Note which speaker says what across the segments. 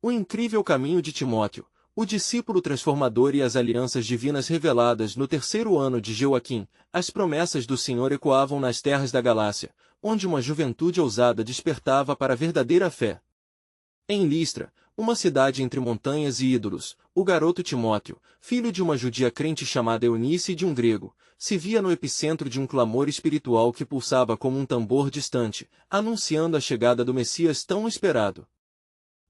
Speaker 1: O incrível caminho de Timóteo, o discípulo transformador e as alianças divinas reveladas no terceiro ano de Joaquim. As promessas do Senhor ecoavam nas terras da Galácia, onde uma juventude ousada despertava para a verdadeira fé. Em Listra, uma cidade entre montanhas e ídolos, o garoto Timóteo, filho de uma judia crente chamada Eunice e de um grego, se via no epicentro de um clamor espiritual que pulsava como um tambor distante, anunciando a chegada do Messias tão esperado.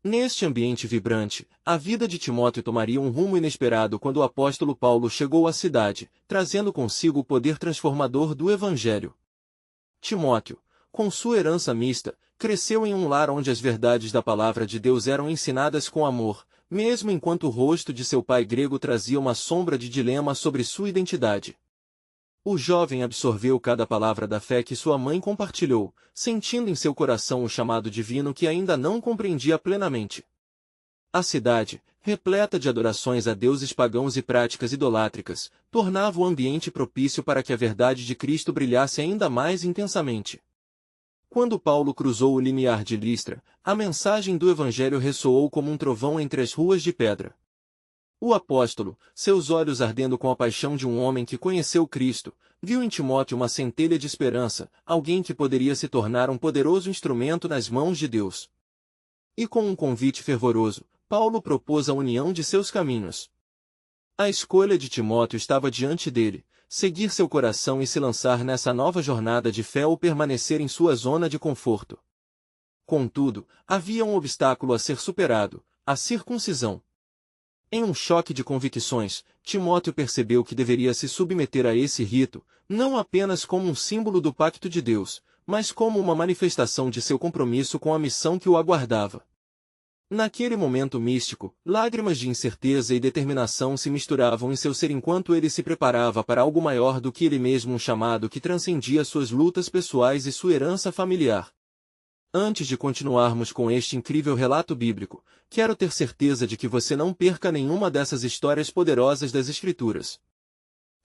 Speaker 1: Neste ambiente vibrante, a vida de Timóteo tomaria um rumo inesperado quando o apóstolo Paulo chegou à cidade, trazendo consigo o poder transformador do Evangelho. Timóteo, com sua herança mista, cresceu em um lar onde as verdades da palavra de Deus eram ensinadas com amor, mesmo enquanto o rosto de seu pai grego trazia uma sombra de dilema sobre sua identidade. O jovem absorveu cada palavra da fé que sua mãe compartilhou, sentindo em seu coração o chamado divino que ainda não compreendia plenamente. A cidade, repleta de adorações a deuses pagãos e práticas idolátricas, tornava o ambiente propício para que a verdade de Cristo brilhasse ainda mais intensamente. Quando Paulo cruzou o limiar de Listra, a mensagem do Evangelho ressoou como um trovão entre as ruas de pedra. O apóstolo, seus olhos ardendo com a paixão de um homem que conheceu Cristo, viu em Timóteo uma centelha de esperança, alguém que poderia se tornar um poderoso instrumento nas mãos de Deus. E com um convite fervoroso, Paulo propôs a união de seus caminhos. A escolha de Timóteo estava diante dele: seguir seu coração e se lançar nessa nova jornada de fé ou permanecer em sua zona de conforto. Contudo, havia um obstáculo a ser superado: a circuncisão. Em um choque de convicções, Timóteo percebeu que deveria se submeter a esse rito, não apenas como um símbolo do pacto de Deus, mas como uma manifestação de seu compromisso com a missão que o aguardava. Naquele momento místico, lágrimas de incerteza e determinação se misturavam em seu ser enquanto ele se preparava para algo maior do que ele mesmo, um chamado que transcendia suas lutas pessoais e sua herança familiar. Antes de continuarmos com este incrível relato bíblico, quero ter certeza de que você não perca nenhuma dessas histórias poderosas das Escrituras.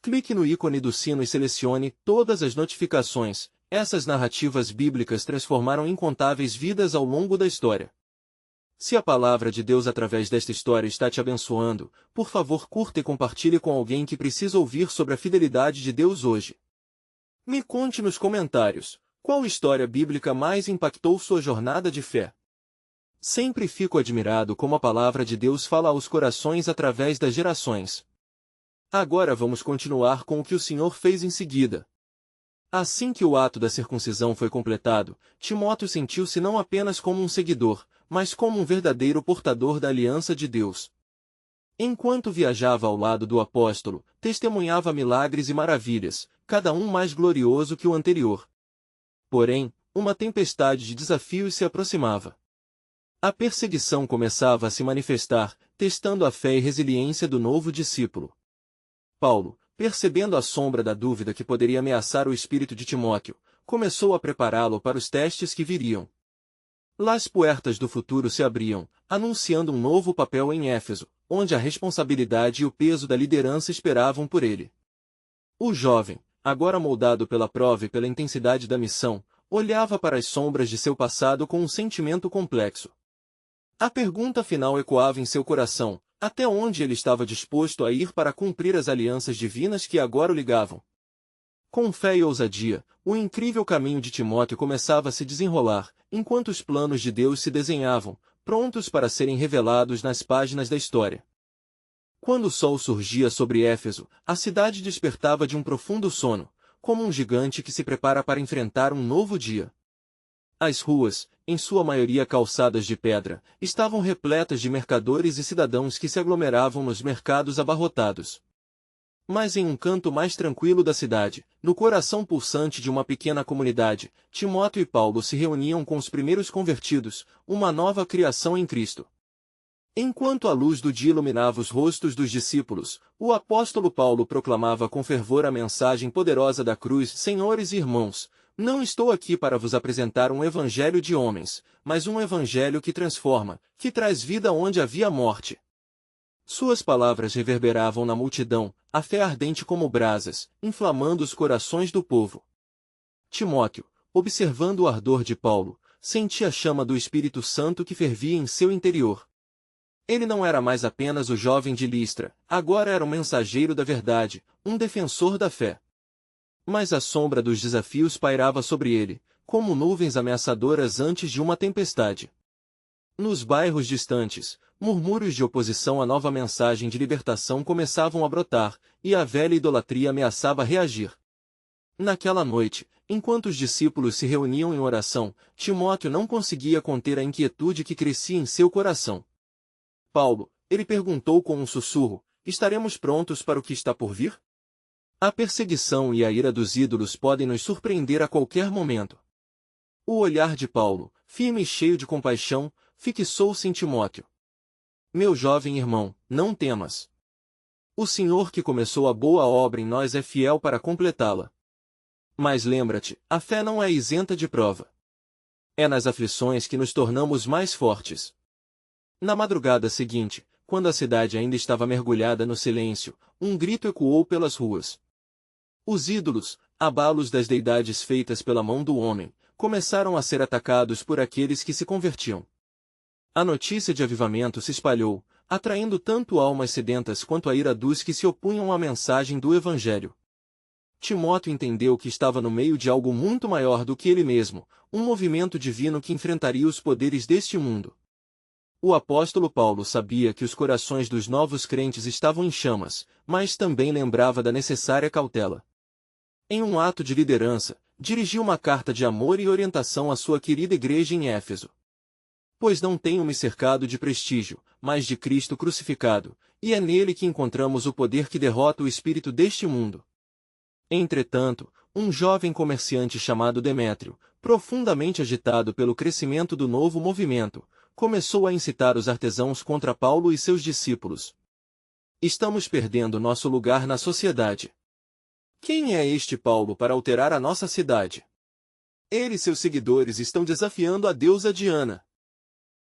Speaker 1: Clique no ícone do sino e selecione todas as notificações. Essas narrativas bíblicas transformaram incontáveis vidas ao longo da história. Se a palavra de Deus através desta história está te abençoando, por favor curta e compartilhe com alguém que precisa ouvir sobre a fidelidade de Deus hoje. Me conte nos comentários: qual história bíblica mais impactou sua jornada de fé? Sempre fico admirado como a palavra de Deus fala aos corações através das gerações. Agora vamos continuar com o que o Senhor fez em seguida. Assim que o ato da circuncisão foi completado, Timóteo sentiu-se não apenas como um seguidor, mas como um verdadeiro portador da aliança de Deus. Enquanto viajava ao lado do apóstolo, testemunhava milagres e maravilhas, cada um mais glorioso que o anterior. Porém, uma tempestade de desafios se aproximava. A perseguição começava a se manifestar, testando a fé e resiliência do novo discípulo. Paulo, percebendo a sombra da dúvida que poderia ameaçar o espírito de Timóteo, começou a prepará-lo para os testes que viriam. Las puertas do futuro se abriam, anunciando um novo papel em Éfeso, onde a responsabilidade e o peso da liderança esperavam por ele. O jovem, agora moldado pela prova e pela intensidade da missão, olhava para as sombras de seu passado com um sentimento complexo. A pergunta final ecoava em seu coração: até onde ele estava disposto a ir para cumprir as alianças divinas que agora o ligavam? Com fé e ousadia, o incrível caminho de Timóteo começava a se desenrolar, enquanto os planos de Deus se desenhavam, prontos para serem revelados nas páginas da história. Quando o sol surgia sobre Éfeso, a cidade despertava de um profundo sono, como um gigante que se prepara para enfrentar um novo dia. As ruas, em sua maioria calçadas de pedra, estavam repletas de mercadores e cidadãos que se aglomeravam nos mercados abarrotados. Mas em um canto mais tranquilo da cidade, no coração pulsante de uma pequena comunidade, Timóteo e Paulo se reuniam com os primeiros convertidos, uma nova criação em Cristo. Enquanto a luz do dia iluminava os rostos dos discípulos, o apóstolo Paulo proclamava com fervor a mensagem poderosa da cruz: Senhores e irmãos, não estou aqui para vos apresentar um evangelho de homens, mas um evangelho que transforma, que traz vida onde havia morte. Suas palavras reverberavam na multidão, a fé ardente como brasas, inflamando os corações do povo. Timóteo, observando o ardor de Paulo, sentia a chama do Espírito Santo que fervia em seu interior. Ele não era mais apenas o jovem de Listra, agora era um mensageiro da verdade, um defensor da fé. Mas a sombra dos desafios pairava sobre ele, como nuvens ameaçadoras antes de uma tempestade. Nos bairros distantes, murmúrios de oposição à nova mensagem de libertação começavam a brotar, e a velha idolatria ameaçava reagir. Naquela noite, enquanto os discípulos se reuniam em oração, Timóteo não conseguia conter a inquietude que crescia em seu coração. Paulo, ele perguntou com um sussurro, estaremos prontos para o que está por vir? A perseguição e a ira dos ídolos podem nos surpreender a qualquer momento. O olhar de Paulo, firme e cheio de compaixão, fixou-se em Timóteo. Meu jovem irmão, não temas. O Senhor que começou a boa obra em nós é fiel para completá-la. Mas lembra-te, a fé não é isenta de prova. É nas aflições que nos tornamos mais fortes. Na madrugada seguinte, quando a cidade ainda estava mergulhada no silêncio, um grito ecoou pelas ruas. Os ídolos, abalos das deidades feitas pela mão do homem, começaram a ser atacados por aqueles que se convertiam. A notícia de avivamento se espalhou, atraindo tanto almas sedentas quanto a ira dos que se opunham à mensagem do Evangelho. Timóteo entendeu que estava no meio de algo muito maior do que ele mesmo, um movimento divino que enfrentaria os poderes deste mundo. O apóstolo Paulo sabia que os corações dos novos crentes estavam em chamas, mas também lembrava da necessária cautela. Em um ato de liderança, dirigiu uma carta de amor e orientação à sua querida igreja em Éfeso. Pois não tenho me cercado de prestígio, mas de Cristo crucificado, e é nele que encontramos o poder que derrota o espírito deste mundo. Entretanto, um jovem comerciante chamado Demétrio, profundamente agitado pelo crescimento do novo movimento, começou a incitar os artesãos contra Paulo e seus discípulos. Estamos perdendo nosso lugar na sociedade. Quem é este Paulo para alterar a nossa cidade? Ele e seus seguidores estão desafiando a deusa Diana.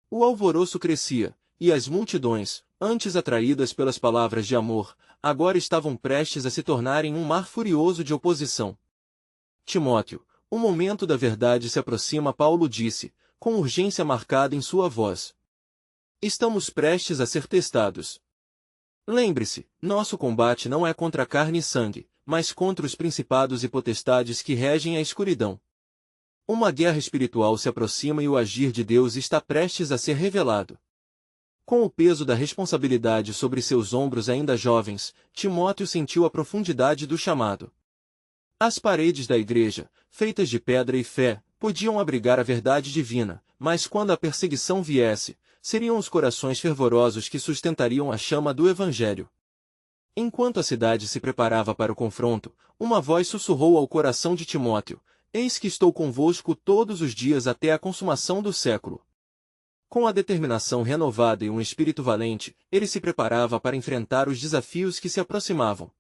Speaker 1: O alvoroço crescia, e as multidões, antes atraídas pelas palavras de amor, agora estavam prestes a se tornarem um mar furioso de oposição. Timóteo, o momento da verdade se aproxima, Paulo disse, com urgência marcada em sua voz. Estamos prestes a ser testados. Lembre-se, nosso combate não é contra carne e sangue, mas contra os principados e potestades que regem a escuridão. Uma guerra espiritual se aproxima e o agir de Deus está prestes a ser revelado. Com o peso da responsabilidade sobre seus ombros ainda jovens, Timóteo sentiu a profundidade do chamado. As paredes da igreja, feitas de pedra e fé, podiam abrigar a verdade divina, mas quando a perseguição viesse, seriam os corações fervorosos que sustentariam a chama do Evangelho. Enquanto a cidade se preparava para o confronto, uma voz sussurrou ao coração de Timóteo, eis que estou convosco todos os dias até a consumação do século. Com a determinação renovada e um espírito valente, ele se preparava para enfrentar os desafios que se aproximavam.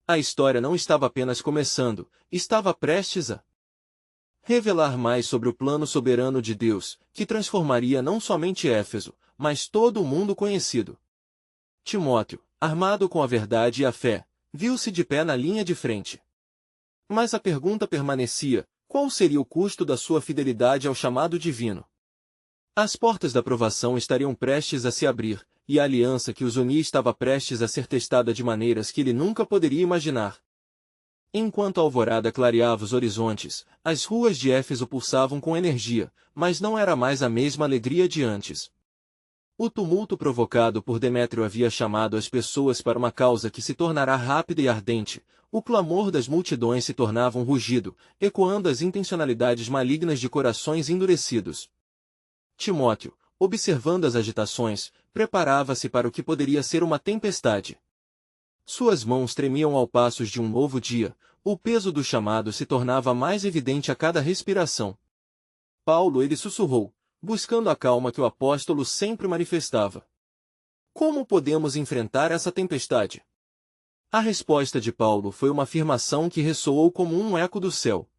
Speaker 1: A história não estava apenas começando, estava prestes a revelar mais sobre o plano soberano de Deus, que transformaria não somente Éfeso, mas todo o mundo conhecido. Timóteo, armado com a verdade e a fé, viu-se de pé na linha de frente. Mas a pergunta permanecia, qual seria o custo da sua fidelidade ao chamado divino? As portas da provação estariam prestes a se abrir, e a aliança que os unia estava prestes a ser testada de maneiras que ele nunca poderia imaginar. Enquanto a alvorada clareava os horizontes, as ruas de Éfeso pulsavam com energia, mas não era mais a mesma alegria de antes. O tumulto provocado por Demétrio havia chamado as pessoas para uma causa que se tornará rápida e ardente, o clamor das multidões se tornava um rugido, ecoando as intencionalidades malignas de corações endurecidos. Timóteo, observando as agitações, preparava-se para o que poderia ser uma tempestade. Suas mãos tremiam ao passo de um novo dia, o peso do chamado se tornava mais evidente a cada respiração. Paulo, ele sussurrou, buscando a calma que o apóstolo sempre manifestava. Como podemos enfrentar essa tempestade? A resposta de Paulo foi uma afirmação que ressoou como um eco do céu.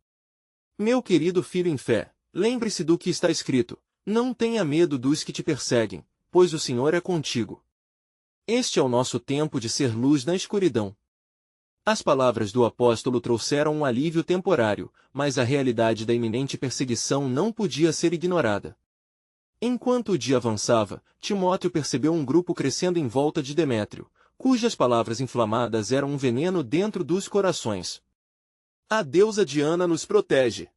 Speaker 1: Meu querido filho em fé, lembre-se do que está escrito, não tenha medo dos que te perseguem, pois o Senhor é contigo. Este é o nosso tempo de ser luz na escuridão. As palavras do apóstolo trouxeram um alívio temporário, mas a realidade da iminente perseguição não podia ser ignorada. Enquanto o dia avançava, Timóteo percebeu um grupo crescendo em volta de Demétrio, cujas palavras inflamadas eram um veneno dentro dos corações. A deusa Diana nos protege.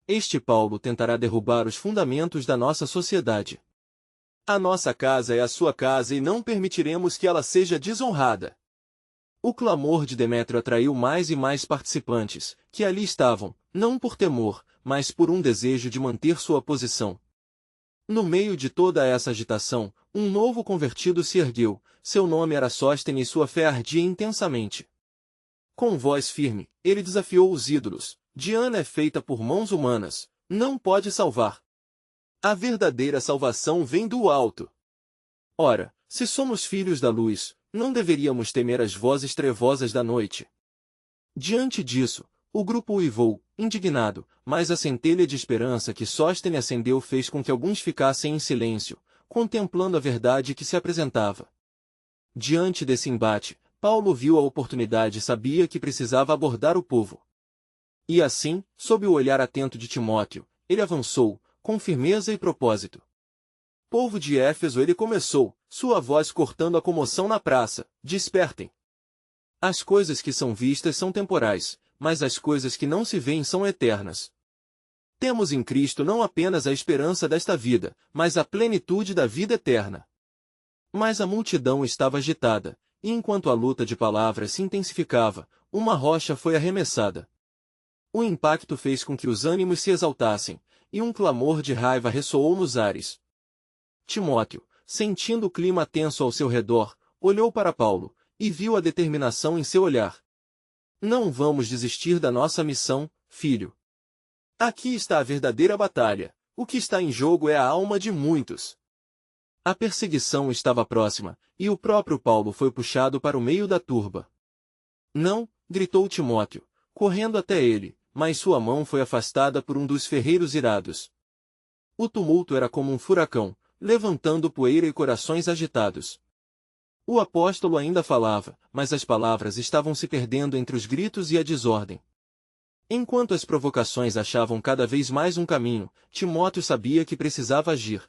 Speaker 1: Este Paulo tentará derrubar os fundamentos da nossa sociedade. A nossa casa é a sua casa e não permitiremos que ela seja desonrada. O clamor de Demétrio atraiu mais e mais participantes, que ali estavam, não por temor, mas por um desejo de manter sua posição. No meio de toda essa agitação, um novo convertido se ergueu, seu nome era Sóstenes e sua fé ardia intensamente. Com voz firme, ele desafiou os ídolos: Diana é feita por mãos humanas, não pode salvar. A verdadeira salvação vem do alto. Ora, se somos filhos da luz, não deveríamos temer as vozes trevosas da noite. Diante disso, o grupo uivou, indignado, mas a centelha de esperança que Sóstenes acendeu fez com que alguns ficassem em silêncio, contemplando a verdade que se apresentava. Diante desse embate, Paulo viu a oportunidade e sabia que precisava abordar o povo. E assim, sob o olhar atento de Timóteo, ele avançou, com firmeza e propósito. Povo de Éfeso, ele começou, sua voz cortando a comoção na praça: despertem! As coisas que são vistas são temporais, mas as coisas que não se veem são eternas. Temos em Cristo não apenas a esperança desta vida, mas a plenitude da vida eterna. Mas a multidão estava agitada, e enquanto a luta de palavras se intensificava, uma rocha foi arremessada. O impacto fez com que os ânimos se exaltassem, e um clamor de raiva ressoou nos ares. Timóteo, sentindo o clima tenso ao seu redor, olhou para Paulo, e viu a determinação em seu olhar. Não vamos desistir da nossa missão, filho. Aqui está a verdadeira batalha, o que está em jogo é a alma de muitos. A perseguição estava próxima, e o próprio Paulo foi puxado para o meio da turba. Não, gritou Timóteo, correndo até ele, mas sua mão foi afastada por um dos ferreiros irados. O tumulto era como um furacão, levantando poeira e corações agitados. O apóstolo ainda falava, mas as palavras estavam se perdendo entre os gritos e a desordem. Enquanto as provocações achavam cada vez mais um caminho, Timóteo sabia que precisava agir.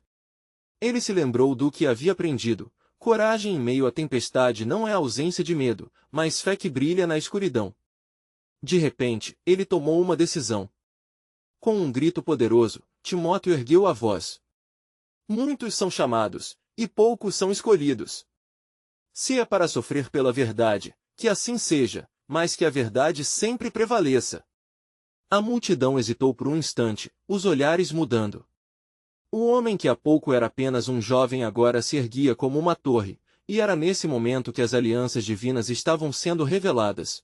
Speaker 1: Ele se lembrou do que havia aprendido: coragem em meio à tempestade não é ausência de medo, mas fé que brilha na escuridão. De repente, ele tomou uma decisão. Com um grito poderoso, Timóteo ergueu a voz. Muitos são chamados, e poucos são escolhidos. Se é para sofrer pela verdade, que assim seja, mas que a verdade sempre prevaleça. A multidão hesitou por um instante, os olhares mudando. O homem que há pouco era apenas um jovem agora se erguia como uma torre, e era nesse momento que as alianças divinas estavam sendo reveladas.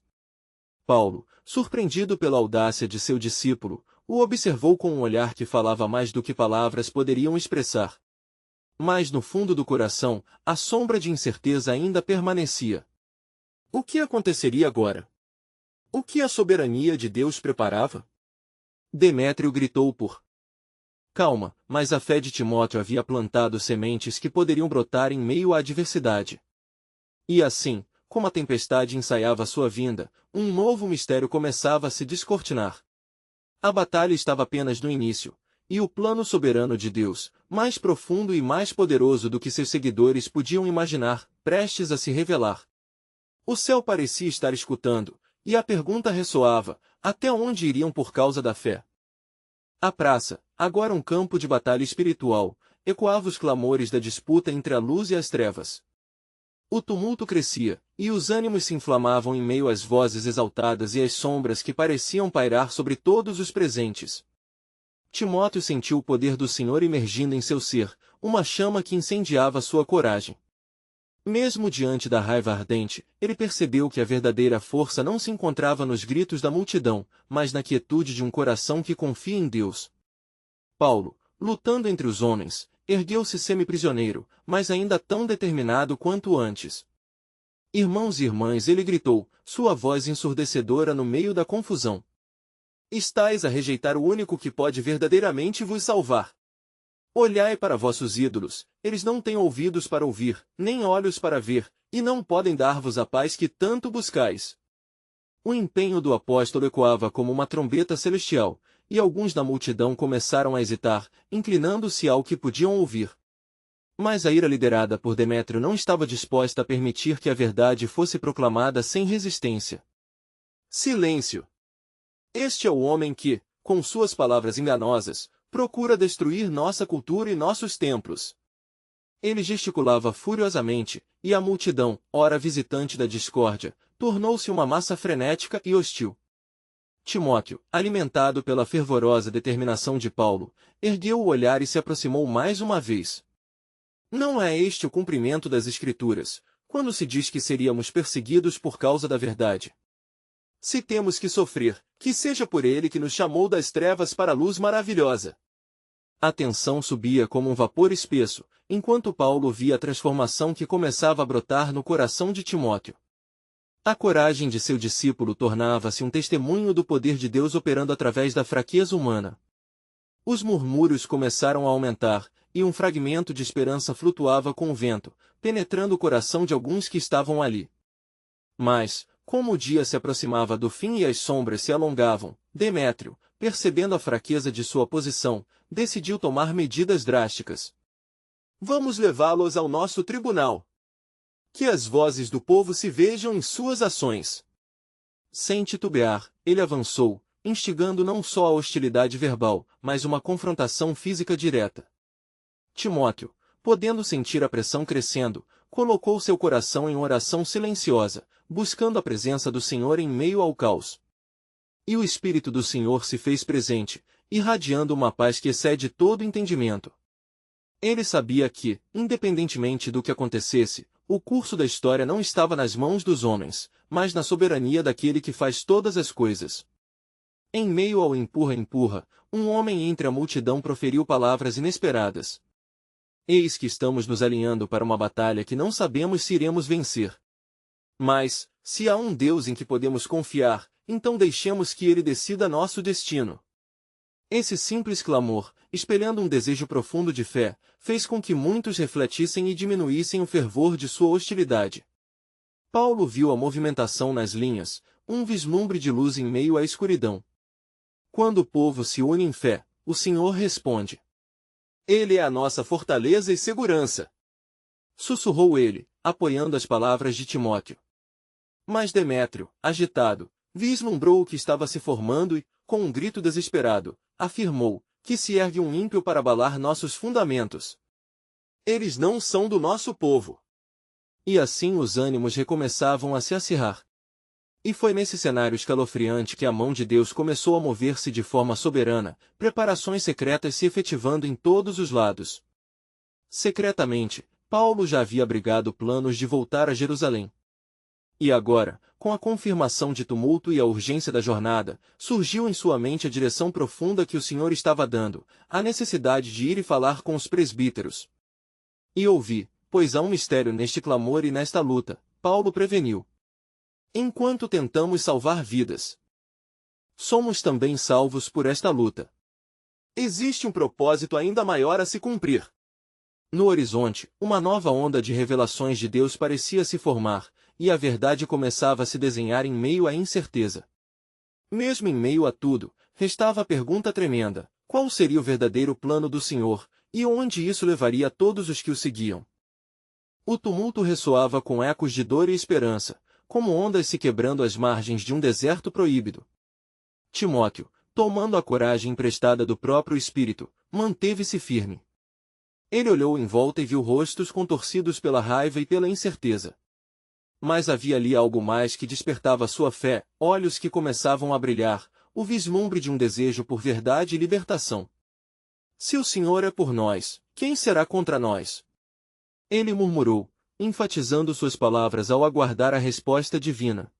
Speaker 1: Paulo, surpreendido pela audácia de seu discípulo, o observou com um olhar que falava mais do que palavras poderiam expressar. Mas no fundo do coração, a sombra de incerteza ainda permanecia. O que aconteceria agora? O que a soberania de Deus preparava? Demétrio gritou por calma, mas a fé de Timóteo havia plantado sementes que poderiam brotar em meio à adversidade. E assim, como a tempestade ensaiava sua vinda, um novo mistério começava a se descortinar. A batalha estava apenas no início, e o plano soberano de Deus, mais profundo e mais poderoso do que seus seguidores podiam imaginar, prestes a se revelar. O céu parecia estar escutando, e a pergunta ressoava: até onde iriam por causa da fé? A praça, agora um campo de batalha espiritual, ecoava os clamores da disputa entre a luz e as trevas. O tumulto crescia, e os ânimos se inflamavam em meio às vozes exaltadas e às sombras que pareciam pairar sobre todos os presentes. Timóteo sentiu o poder do Senhor emergindo em seu ser, uma chama que incendiava sua coragem. Mesmo diante da raiva ardente, ele percebeu que a verdadeira força não se encontrava nos gritos da multidão, mas na quietude de um coração que confia em Deus. Paulo, lutando entre os homens, ergueu-se semi-prisioneiro, mas ainda tão determinado quanto antes. Irmãos e irmãs, ele gritou, sua voz ensurdecedora no meio da confusão. Estais a rejeitar o único que pode verdadeiramente vos salvar. Olhai para vossos ídolos, eles não têm ouvidos para ouvir, nem olhos para ver, e não podem dar-vos a paz que tanto buscais. O empenho do apóstolo ecoava como uma trombeta celestial, e alguns da multidão começaram a hesitar, inclinando-se ao que podiam ouvir. Mas a ira liderada por Demétrio não estava disposta a permitir que a verdade fosse proclamada sem resistência. Silêncio! Este é o homem que, com suas palavras enganosas, procura destruir nossa cultura e nossos templos. Ele gesticulava furiosamente, e a multidão, ora visitante da discórdia, tornou-se uma massa frenética e hostil. Timóteo, alimentado pela fervorosa determinação de Paulo, ergueu o olhar e se aproximou mais uma vez. Não é este o cumprimento das Escrituras, quando se diz que seríamos perseguidos por causa da verdade? Se temos que sofrer, que seja por ele que nos chamou das trevas para a luz maravilhosa. A tensão subia como um vapor espesso, enquanto Paulo via a transformação que começava a brotar no coração de Timóteo. A coragem de seu discípulo tornava-se um testemunho do poder de Deus operando através da fraqueza humana. Os murmúrios começaram a aumentar, e um fragmento de esperança flutuava com o vento, penetrando o coração de alguns que estavam ali. Mas, como o dia se aproximava do fim e as sombras se alongavam, Demétrio, percebendo a fraqueza de sua posição, decidiu tomar medidas drásticas. Vamos levá-los ao nosso tribunal. Que as vozes do povo se vejam em suas ações. Sem titubear, ele avançou, instigando não só a hostilidade verbal, mas uma confrontação física direta. Timóteo, podendo sentir a pressão crescendo, colocou seu coração em oração silenciosa, buscando a presença do Senhor em meio ao caos. E o Espírito do Senhor se fez presente, irradiando uma paz que excede todo entendimento. Ele sabia que, independentemente do que acontecesse, o curso da história não estava nas mãos dos homens, mas na soberania daquele que faz todas as coisas. Em meio ao empurra-empurra, um homem entre a multidão proferiu palavras inesperadas. Eis que estamos nos alinhando para uma batalha que não sabemos se iremos vencer. Mas, se há um Deus em que podemos confiar, então deixemos que ele decida nosso destino. Esse simples clamor, espelhando um desejo profundo de fé, fez com que muitos refletissem e diminuíssem o fervor de sua hostilidade. Paulo viu a movimentação nas linhas, um vislumbre de luz em meio à escuridão. Quando o povo se une em fé, o Senhor responde. Ele é a nossa fortaleza e segurança. Sussurrou ele, apoiando as palavras de Timóteo. Mas Demétrio, agitado, vislumbrou o que estava se formando e, com um grito desesperado, afirmou, que se ergue um ímpio para abalar nossos fundamentos. Eles não são do nosso povo. E assim os ânimos recomeçavam a se acirrar. E foi nesse cenário escalofriante que a mão de Deus começou a mover-se de forma soberana, preparações secretas se efetivando em todos os lados. Secretamente, Paulo já havia abrigado planos de voltar a Jerusalém. E agora, com a confirmação de tumulto e a urgência da jornada, surgiu em sua mente a direção profunda que o Senhor estava dando, a necessidade de ir e falar com os presbíteros. E ouvi, pois há um mistério neste clamor e nesta luta, Paulo preveniu. Enquanto tentamos salvar vidas, somos também salvos por esta luta. Existe um propósito ainda maior a se cumprir. No horizonte, uma nova onda de revelações de Deus parecia se formar, e a verdade começava a se desenhar em meio à incerteza. Mesmo em meio a tudo, restava a pergunta tremenda: qual seria o verdadeiro plano do Senhor, e onde isso levaria todos os que o seguiam? O tumulto ressoava com ecos de dor e esperança, como ondas se quebrando às margens de um deserto proíbido. Timóteo, tomando a coragem emprestada do próprio Espírito, manteve-se firme. Ele olhou em volta e viu rostos contorcidos pela raiva e pela incerteza. Mas havia ali algo mais que despertava sua fé, olhos que começavam a brilhar, o vislumbre de um desejo por verdade e libertação. Se o Senhor é por nós, quem será contra nós? Ele murmurou, enfatizando suas palavras ao aguardar a resposta divina.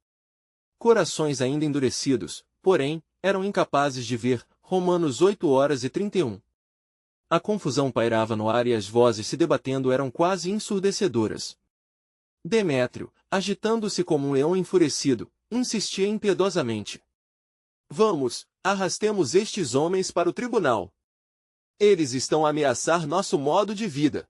Speaker 1: Corações ainda endurecidos, porém, eram incapazes de ver. Romanos 8:31. A confusão pairava no ar e as vozes se debatendo eram quase ensurdecedoras. Demétrio, agitando-se como um leão enfurecido, insistia impiedosamente. Vamos, arrastemos estes homens para o tribunal. Eles estão a ameaçar nosso modo de vida.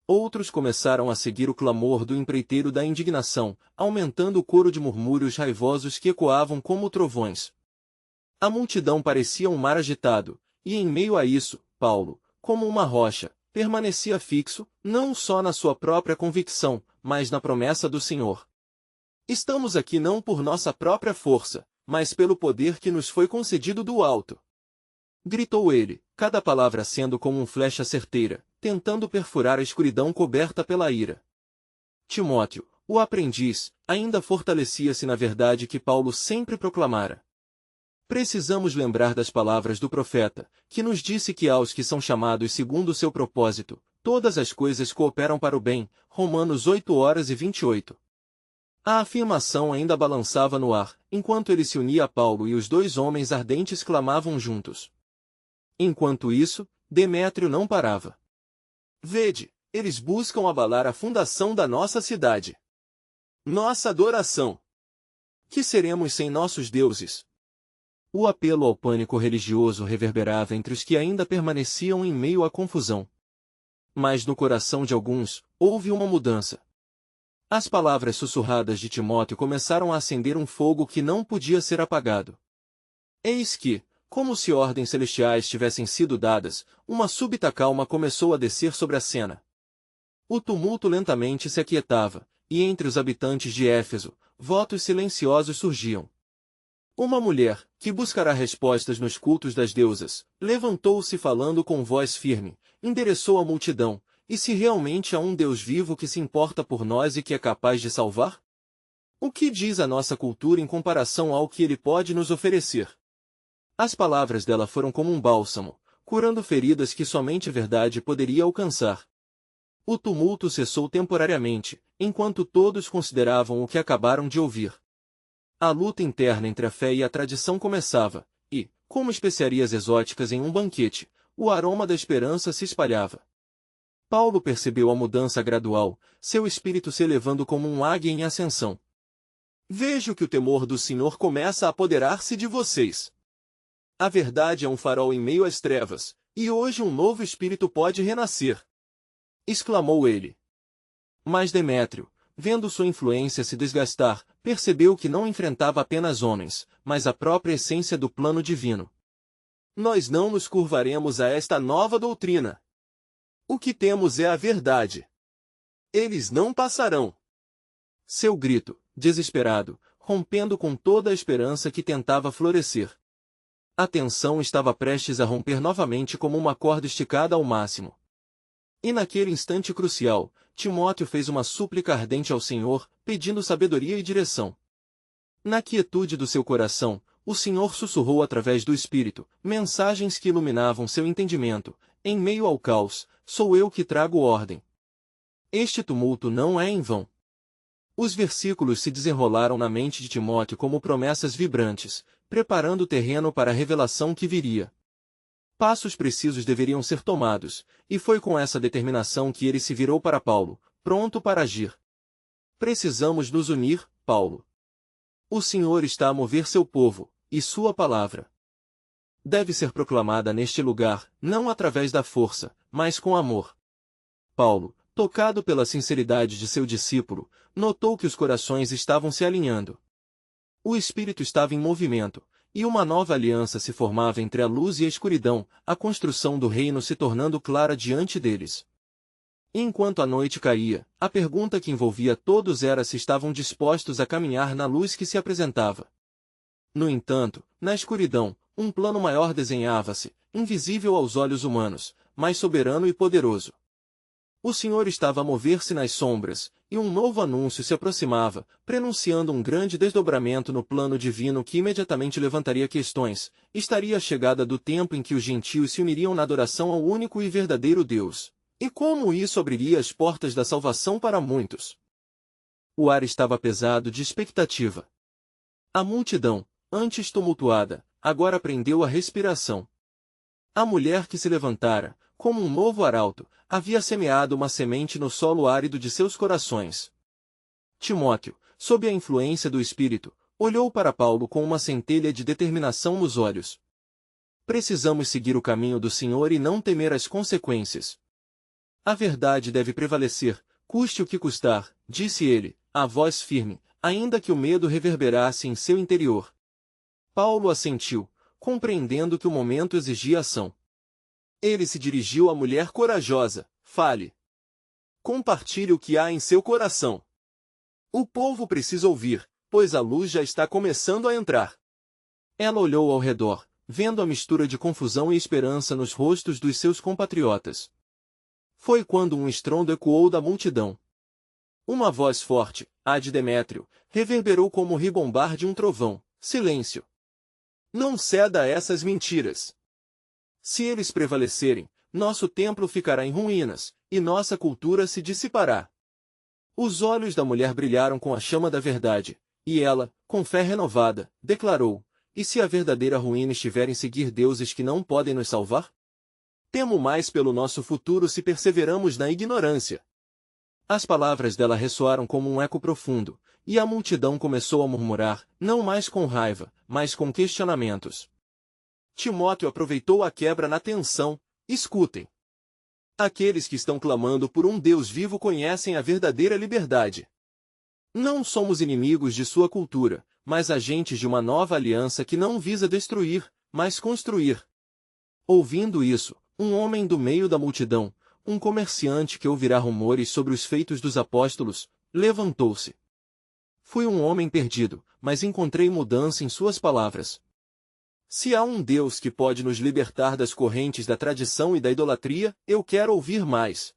Speaker 1: Outros começaram a seguir o clamor do empreiteiro da indignação, aumentando o coro de murmúrios raivosos que ecoavam como trovões. A multidão parecia um mar agitado, e em meio a isso, Paulo, como uma rocha, permanecia fixo, não só na sua própria convicção, mas na promessa do Senhor. Estamos aqui não por nossa própria força, mas pelo poder que nos foi concedido do alto. Gritou ele, cada palavra sendo como uma flecha certeira, tentando perfurar a escuridão coberta pela ira. Timóteo, o aprendiz, ainda fortalecia-se na verdade que Paulo sempre proclamara. Precisamos lembrar das palavras do profeta, que nos disse que aos que são chamados segundo o seu propósito, todas as coisas cooperam para o bem, Romanos 8:28. A afirmação ainda balançava no ar, enquanto ele se unia a Paulo e os dois homens ardentes clamavam juntos. Enquanto isso, Demétrio não parava. Vede, eles buscam abalar a fundação da nossa cidade. Nossa adoração! Que seremos sem nossos deuses? O apelo ao pânico religioso reverberava entre os que ainda permaneciam em meio à confusão. Mas no coração de alguns, houve uma mudança. As palavras sussurradas de Timóteo começaram a acender um fogo que não podia ser apagado. Eis que, como se ordens celestiais tivessem sido dadas, uma súbita calma começou a descer sobre a cena. O tumulto lentamente se aquietava, e entre os habitantes de Éfeso, votos silenciosos surgiam. Uma mulher, que buscará respostas nos cultos das deusas, levantou-se falando com voz firme, endereçou a multidão, e se realmente há um Deus vivo que se importa por nós e que é capaz de salvar? O que diz a nossa cultura em comparação ao que ele pode nos oferecer? As palavras dela foram como um bálsamo, curando feridas que somente a verdade poderia alcançar. O tumulto cessou temporariamente, enquanto todos consideravam o que acabaram de ouvir. A luta interna entre a fé e a tradição começava, e, como especiarias exóticas em um banquete, o aroma da esperança se espalhava. Paulo percebeu a mudança gradual, seu espírito se elevando como um águia em ascensão. Vejo que o temor do Senhor começa a apoderar-se de vocês. A verdade é um farol em meio às trevas, e hoje um novo espírito pode renascer. Exclamou ele. Mas Demétrio, vendo sua influência se desgastar, percebeu que não enfrentava apenas homens, mas a própria essência do plano divino. Nós não nos curvaremos a esta nova doutrina. O que temos é a verdade. Eles não passarão. Seu grito, desesperado, rompendo com toda a esperança que tentava florescer. A tensão estava prestes a romper novamente como uma corda esticada ao máximo. E naquele instante crucial, Timóteo fez uma súplica ardente ao Senhor, pedindo sabedoria e direção. Na quietude do seu coração, o Senhor sussurrou através do Espírito, mensagens que iluminavam seu entendimento. Em meio ao caos, sou eu que trago ordem. Este tumulto não é em vão. Os versículos se desenrolaram na mente de Timóteo como promessas vibrantes, preparando o terreno para a revelação que viria. Passos precisos deveriam ser tomados, e foi com essa determinação que ele se virou para Paulo, pronto para agir. Precisamos nos unir, Paulo. O Senhor está a mover seu povo, e sua palavra deve ser proclamada neste lugar, não através da força, mas com amor. Paulo, tocado pela sinceridade de seu discípulo, notou que os corações estavam se alinhando. O Espírito estava em movimento, e uma nova aliança se formava entre a luz e a escuridão, a construção do reino se tornando clara diante deles. Enquanto a noite caía, a pergunta que envolvia todos era se estavam dispostos a caminhar na luz que se apresentava. No entanto, na escuridão, um plano maior desenhava-se, invisível aos olhos humanos, mas soberano e poderoso. O Senhor estava a mover-se nas sombras, e um novo anúncio se aproximava, prenunciando um grande desdobramento no plano divino que imediatamente levantaria questões. Estaria a chegada do tempo em que os gentios se uniriam na adoração ao único e verdadeiro Deus. E como isso abriria as portas da salvação para muitos? O ar estava pesado de expectativa. A multidão, antes tumultuada, agora prendeu a respiração. A mulher que se levantara, como um novo arauto, havia semeado uma semente no solo árido de seus corações. Timóteo, sob a influência do Espírito, olhou para Paulo com uma centelha de determinação nos olhos. Precisamos seguir o caminho do Senhor e não temer as consequências. A verdade deve prevalecer, custe o que custar, disse ele, a voz firme, ainda que o medo reverberasse em seu interior. Paulo assentiu, compreendendo que o momento exigia ação. Ele se dirigiu à mulher corajosa. Fale. Compartilhe o que há em seu coração. O povo precisa ouvir, pois a luz já está começando a entrar. Ela olhou ao redor, vendo a mistura de confusão e esperança nos rostos dos seus compatriotas. Foi quando um estrondo ecoou da multidão. Uma voz forte, a de Demétrio, reverberou como o ribombar de um trovão. Silêncio! Não ceda a essas mentiras. Se eles prevalecerem, nosso templo ficará em ruínas, e nossa cultura se dissipará. Os olhos da mulher brilharam com a chama da verdade, e ela, com fé renovada, declarou: e se a verdadeira ruína estiver em seguir deuses que não podem nos salvar? Temo mais pelo nosso futuro se perseveramos na ignorância. As palavras dela ressoaram como um eco profundo, e a multidão começou a murmurar, não mais com raiva, mas com questionamentos. Timóteo aproveitou a quebra na tensão. Escutem. Aqueles que estão clamando por um Deus vivo conhecem a verdadeira liberdade. Não somos inimigos de sua cultura, mas agentes de uma nova aliança que não visa destruir, mas construir. Ouvindo isso, um homem do meio da multidão, um comerciante que ouvirá rumores sobre os feitos dos apóstolos, levantou-se. Fui um homem perdido, mas encontrei mudança em suas palavras. Se há um Deus que pode nos libertar das correntes da tradição e da idolatria, eu quero ouvir mais.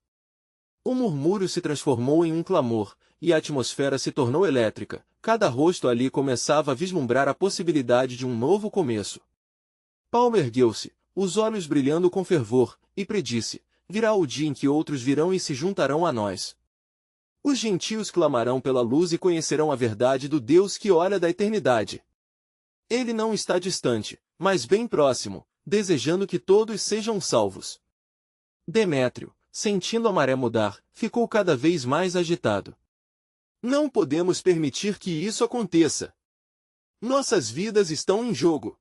Speaker 1: O murmúrio se transformou em um clamor, e a atmosfera se tornou elétrica. Cada rosto ali começava a vislumbrar a possibilidade de um novo começo. Paulo ergueu-se, os olhos brilhando com fervor, e predisse: virá o dia em que outros virão e se juntarão a nós. Os gentios clamarão pela luz e conhecerão a verdade do Deus que olha da eternidade. Ele não está distante, mas bem próximo, desejando que todos sejam salvos. Demétrio, sentindo a maré mudar, ficou cada vez mais agitado. Não podemos permitir que isso aconteça. Nossas vidas estão em jogo.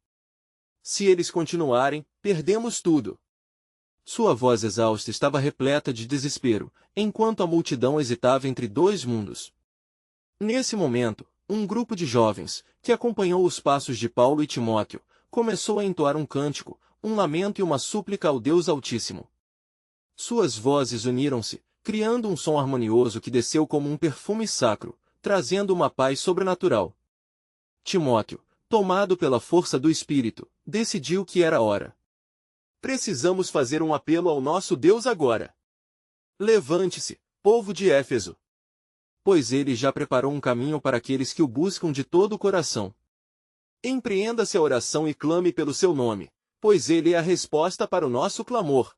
Speaker 1: Se eles continuarem, perdemos tudo. Sua voz exausta estava repleta de desespero, enquanto a multidão hesitava entre dois mundos. Nesse momento, um grupo de jovens, que acompanhou os passos de Paulo e Timóteo, começou a entoar um cântico, um lamento e uma súplica ao Deus Altíssimo. Suas vozes uniram-se, criando um som harmonioso que desceu como um perfume sacro, trazendo uma paz sobrenatural. Timóteo, tomado pela força do Espírito, decidiu que era hora. Precisamos fazer um apelo ao nosso Deus agora. Levante-se, povo de Éfeso. Pois ele já preparou um caminho para aqueles que o buscam de todo o coração. Empreenda-se a oração e clame pelo seu nome, pois ele é a resposta para o nosso clamor.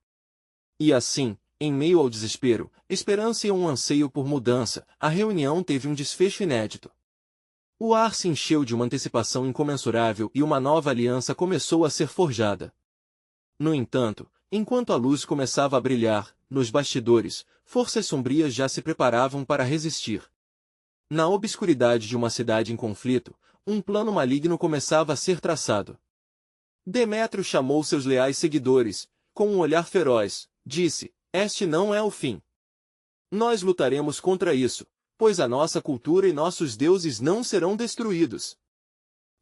Speaker 1: E assim, em meio ao desespero, esperança e um anseio por mudança, a reunião teve um desfecho inédito. O ar se encheu de uma antecipação incomensurável e uma nova aliança começou a ser forjada. No entanto, enquanto a luz começava a brilhar, nos bastidores, forças sombrias já se preparavam para resistir. Na obscuridade de uma cidade em conflito, um plano maligno começava a ser traçado. Demétrio chamou seus leais seguidores, com um olhar feroz, disse: este não é o fim. Nós lutaremos contra isso, pois a nossa cultura e nossos deuses não serão destruídos.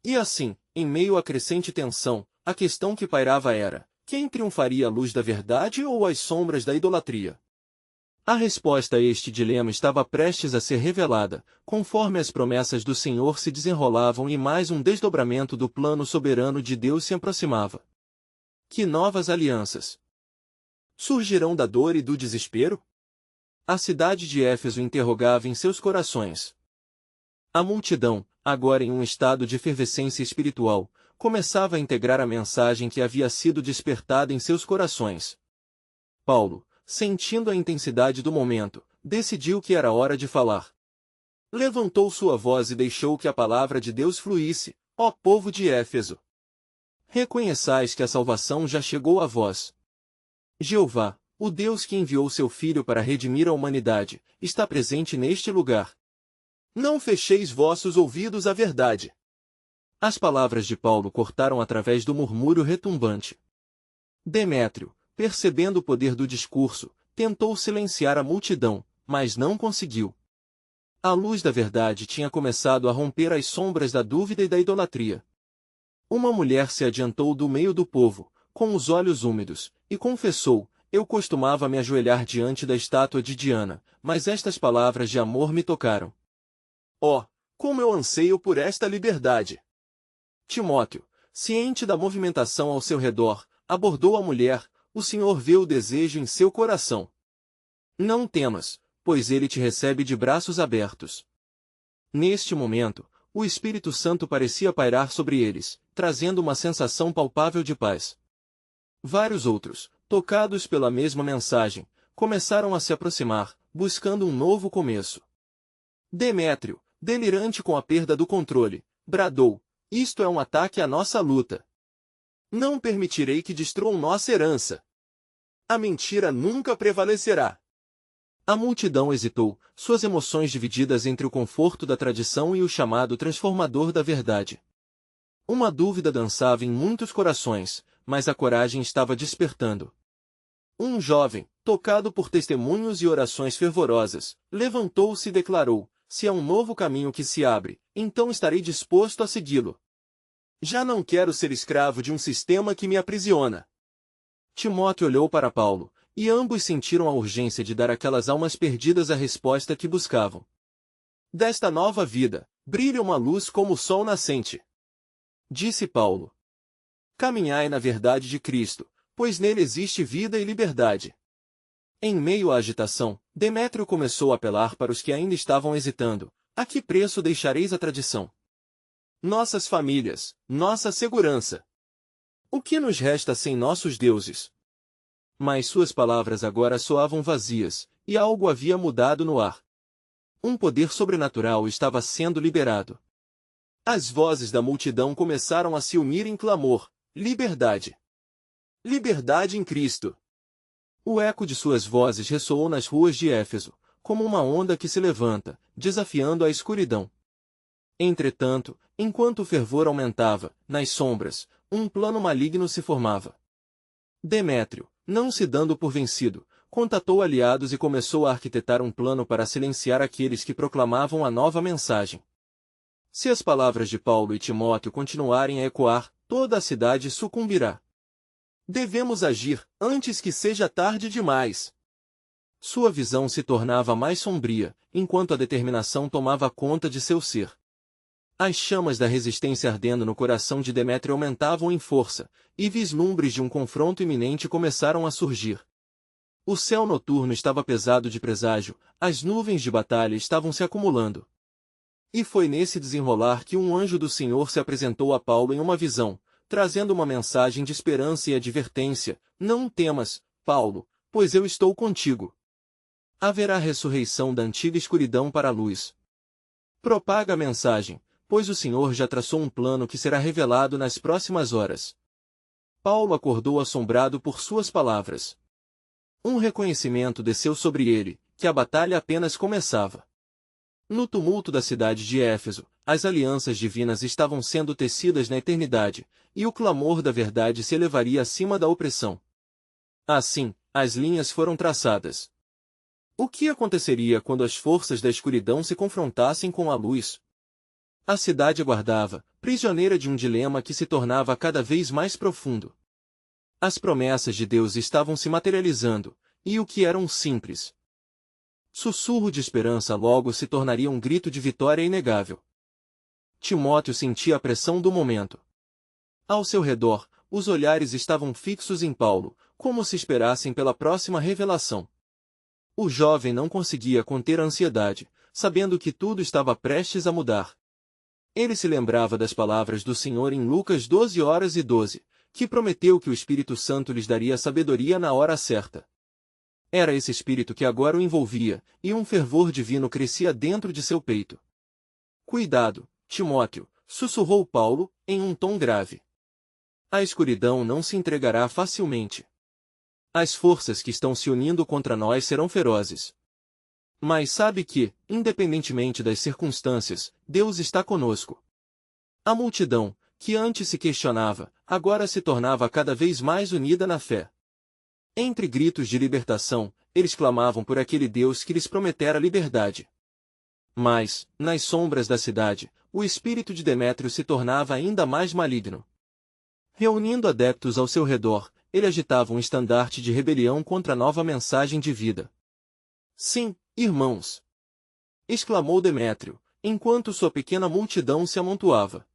Speaker 1: E assim, em meio à crescente tensão, a questão que pairava era: quem triunfaria a luz da verdade ou as sombras da idolatria? A resposta a este dilema estava prestes a ser revelada, conforme as promessas do Senhor se desenrolavam e mais um desdobramento do plano soberano de Deus se aproximava. Que novas alianças surgirão da dor e do desespero? A cidade de Éfeso interrogava em seus corações. A multidão, agora em um estado de efervescência espiritual, começava a integrar a mensagem que havia sido despertada em seus corações. Paulo, sentindo a intensidade do momento, decidiu que era hora de falar. Levantou sua voz e deixou que a palavra de Deus fluísse: ó povo de Éfeso! Reconheçais que a salvação já chegou a vós. Jeová, o Deus que enviou seu Filho para redimir a humanidade, está presente neste lugar. Não fecheis vossos ouvidos à verdade. As palavras de Paulo cortaram através do murmúrio retumbante. Demétrio, percebendo o poder do discurso, tentou silenciar a multidão, mas não conseguiu. A luz da verdade tinha começado a romper as sombras da dúvida e da idolatria. Uma mulher se adiantou do meio do povo, com os olhos úmidos, e confessou: eu costumava me ajoelhar diante da estátua de Diana, mas estas palavras de amor me tocaram. Oh, como eu anseio por esta liberdade! Timóteo, ciente da movimentação ao seu redor, abordou a mulher: o Senhor vê o desejo em seu coração. Não temas, pois ele te recebe de braços abertos. Neste momento, o Espírito Santo parecia pairar sobre eles, trazendo uma sensação palpável de paz. Vários outros, tocados pela mesma mensagem, começaram a se aproximar, buscando um novo começo. Demétrio, delirante com a perda do controle, bradou: isto é um ataque à nossa luta. Não permitirei que destruam nossa herança. A mentira nunca prevalecerá. A multidão hesitou, suas emoções divididas entre o conforto da tradição e o chamado transformador da verdade. Uma dúvida dançava em muitos corações, mas a coragem estava despertando. Um jovem, tocado por testemunhos e orações fervorosas, levantou-se e declarou: se é um novo caminho que se abre, então estarei disposto a segui-lo. Já não quero ser escravo de um sistema que me aprisiona. Timóteo olhou para Paulo, e ambos sentiram a urgência de dar àquelas almas perdidas a resposta que buscavam. Desta nova vida, brilha uma luz como o sol nascente. Disse Paulo. Caminhai na verdade de Cristo, pois nele existe vida e liberdade. Em meio à agitação, Demétrio começou a apelar para os que ainda estavam hesitando: a que preço deixareis a tradição? Nossas famílias, nossa segurança. O que nos resta sem nossos deuses? Mas suas palavras agora soavam vazias, e algo havia mudado no ar. Um poder sobrenatural estava sendo liberado. As vozes da multidão começaram a se unir em clamor: liberdade! Liberdade em Cristo! O eco de suas vozes ressoou nas ruas de Éfeso, como uma onda que se levanta, desafiando a escuridão. Entretanto, enquanto o fervor aumentava, nas sombras, um plano maligno se formava. Demétrio, não se dando por vencido, contatou aliados e começou a arquitetar um plano para silenciar aqueles que proclamavam a nova mensagem. Se as palavras de Paulo e Timóteo continuarem a ecoar, toda a cidade sucumbirá. Devemos agir, antes que seja tarde demais. Sua visão se tornava mais sombria, enquanto a determinação tomava conta de seu ser. As chamas da resistência ardendo no coração de Demétrio aumentavam em força, e vislumbres de um confronto iminente começaram a surgir. O céu noturno estava pesado de presságio, as nuvens de batalha estavam se acumulando. E foi nesse desenrolar que um anjo do Senhor se apresentou a Paulo em uma visão, trazendo uma mensagem de esperança e advertência: não temas, Paulo, pois eu estou contigo. Haverá ressurreição da antiga escuridão para a luz. Propaga a mensagem, pois o Senhor já traçou um plano que será revelado nas próximas horas. Paulo acordou assombrado por suas palavras. Um reconhecimento desceu sobre ele, que a batalha apenas começava. No tumulto da cidade de Éfeso, as alianças divinas estavam sendo tecidas na eternidade, e o clamor da verdade se elevaria acima da opressão. Assim, as linhas foram traçadas. O que aconteceria quando as forças da escuridão se confrontassem com a luz? A cidade aguardava, prisioneira de um dilema que se tornava cada vez mais profundo. As promessas de Deus estavam se materializando, e o que era um simples sussurro de esperança logo se tornaria um grito de vitória inegável. Timóteo sentia a pressão do momento. Ao seu redor, os olhares estavam fixos em Paulo, como se esperassem pela próxima revelação. O jovem não conseguia conter a ansiedade, sabendo que tudo estava prestes a mudar. Ele se lembrava das palavras do Senhor em Lucas 12:12, que prometeu que o Espírito Santo lhes daria sabedoria na hora certa. Era esse Espírito que agora o envolvia, e um fervor divino crescia dentro de seu peito. Cuidado, Timóteo, sussurrou Paulo, em um tom grave. A escuridão não se entregará facilmente. As forças que estão se unindo contra nós serão ferozes. Mas sabe que, independentemente das circunstâncias, Deus está conosco. A multidão, que antes se questionava, agora se tornava cada vez mais unida na fé. Entre gritos de libertação, eles clamavam por aquele Deus que lhes prometera liberdade. Mas, nas sombras da cidade, o espírito de Demétrio se tornava ainda mais maligno. Reunindo adeptos ao seu redor, ele agitava um estandarte de rebelião contra a nova mensagem de vida. Sim, irmãos! Exclamou Demétrio, enquanto sua pequena multidão se amontoava.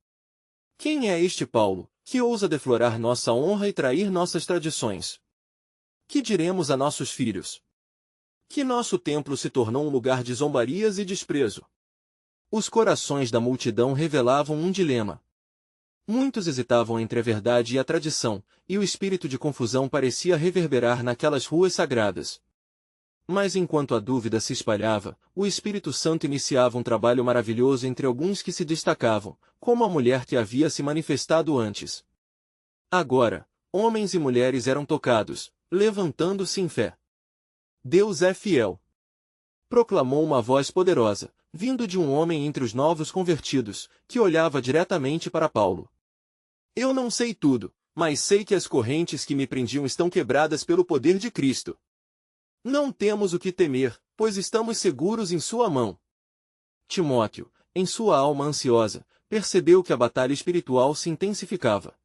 Speaker 1: Quem é este Paulo, que ousa deflorar nossa honra e trair nossas tradições? Que diremos a nossos filhos? Que nosso templo se tornou um lugar de zombarias e desprezo. Os corações da multidão revelavam um dilema. Muitos hesitavam entre a verdade e a tradição, e o espírito de confusão parecia reverberar naquelas ruas sagradas. Mas enquanto a dúvida se espalhava, o Espírito Santo iniciava um trabalho maravilhoso entre alguns que se destacavam, como a mulher que havia se manifestado antes. Agora, homens e mulheres eram tocados, levantando-se em fé. Deus é fiel! Proclamou uma voz poderosa, vindo de um homem entre os novos convertidos, que olhava diretamente para Paulo. Eu não sei tudo, mas sei que as correntes que me prendiam estão quebradas pelo poder de Cristo. Não temos o que temer, pois estamos seguros em sua mão. Timóteo, em sua alma ansiosa, percebeu que a batalha espiritual se intensificava.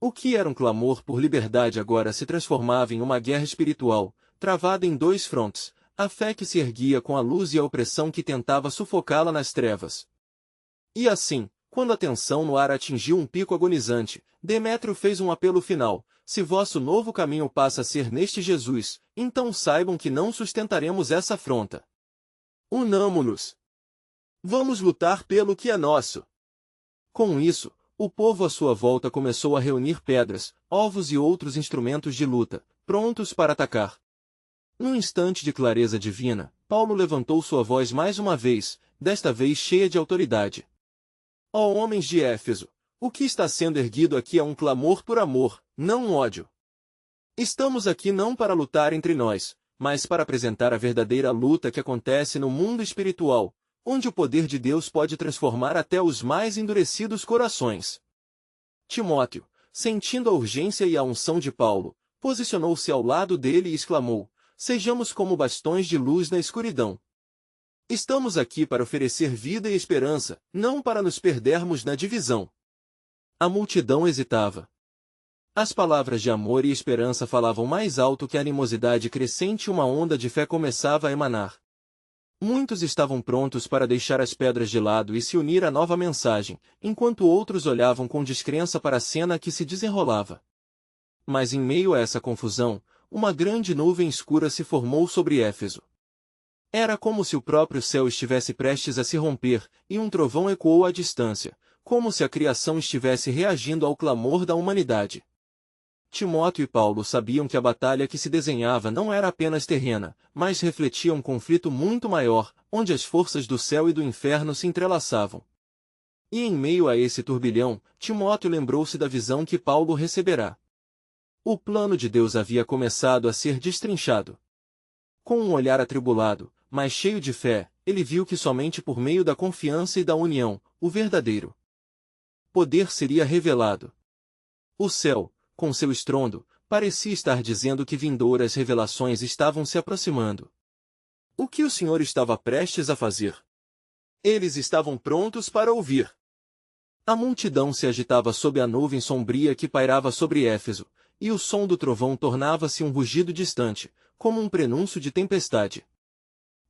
Speaker 1: O que era um clamor por liberdade agora se transformava em uma guerra espiritual, travada em dois frontes, a fé que se erguia com a luz e a opressão que tentava sufocá-la nas trevas. E assim, quando a tensão no ar atingiu um pico agonizante, Demétrio fez um apelo final: se vosso novo caminho passa a ser neste Jesus, então saibam que não sustentaremos essa afronta. Unamo-nos. Vamos lutar pelo que é nosso. Com isso, o povo à sua volta começou a reunir pedras, ovos e outros instrumentos de luta, prontos para atacar. Num instante de clareza divina, Paulo levantou sua voz mais uma vez, desta vez cheia de autoridade. Ó homens de Éfeso, o que está sendo erguido aqui é um clamor por amor, não ódio. Estamos aqui não para lutar entre nós, mas para apresentar a verdadeira luta que acontece no mundo espiritual, onde o poder de Deus pode transformar até os mais endurecidos corações. Timóteo, sentindo a urgência e a unção de Paulo, posicionou-se ao lado dele e exclamou: sejamos como bastões de luz na escuridão. Estamos aqui para oferecer vida e esperança, não para nos perdermos na divisão. A multidão hesitava. As palavras de amor e esperança falavam mais alto que a animosidade crescente e uma onda de fé começava a emanar. Muitos estavam prontos para deixar as pedras de lado e se unir à nova mensagem, enquanto outros olhavam com descrença para a cena que se desenrolava. Mas em meio a essa confusão, uma grande nuvem escura se formou sobre Éfeso. Era como se o próprio céu estivesse prestes a se romper, e um trovão ecoou à distância, como se a criação estivesse reagindo ao clamor da humanidade. Timóteo e Paulo sabiam que a batalha que se desenhava não era apenas terrena, mas refletia um conflito muito maior, onde as forças do céu e do inferno se entrelaçavam. E em meio a esse turbilhão, Timóteo lembrou-se da visão que Paulo receberá. O plano de Deus havia começado a ser destrinchado. Com um olhar atribulado, mas cheio de fé, ele viu que somente por meio da confiança e da união, o verdadeiro poder seria revelado. O céu, com seu estrondo, parecia estar dizendo que vindouras revelações estavam se aproximando. O que o Senhor estava prestes a fazer? Eles estavam prontos para ouvir. A multidão se agitava sob a nuvem sombria que pairava sobre Éfeso, e o som do trovão tornava-se um rugido distante, como um prenúncio de tempestade.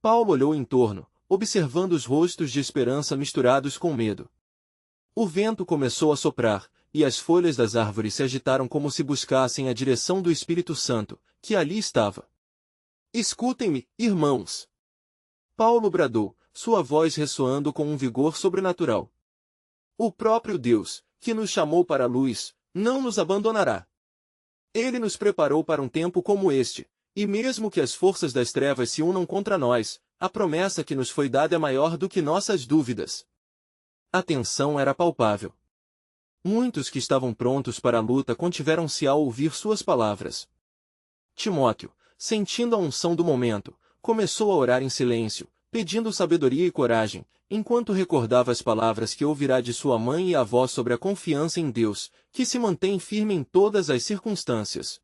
Speaker 1: Paulo olhou em torno, observando os rostos de esperança misturados com medo. O vento começou a soprar, e as folhas das árvores se agitaram como se buscassem a direção do Espírito Santo, que ali estava. Escutem-me, irmãos! Paulo bradou, sua voz ressoando com um vigor sobrenatural. O próprio Deus, que nos chamou para a luz, não nos abandonará. Ele nos preparou para um tempo como este, e mesmo que as forças das trevas se unam contra nós, a promessa que nos foi dada é maior do que nossas dúvidas. A tensão era palpável. Muitos que estavam prontos para a luta contiveram-se ao ouvir suas palavras. Timóteo, sentindo a unção do momento, começou a orar em silêncio, pedindo sabedoria e coragem, enquanto recordava as palavras que ouvirá de sua mãe e avó sobre a confiança em Deus, que se mantém firme em todas as circunstâncias.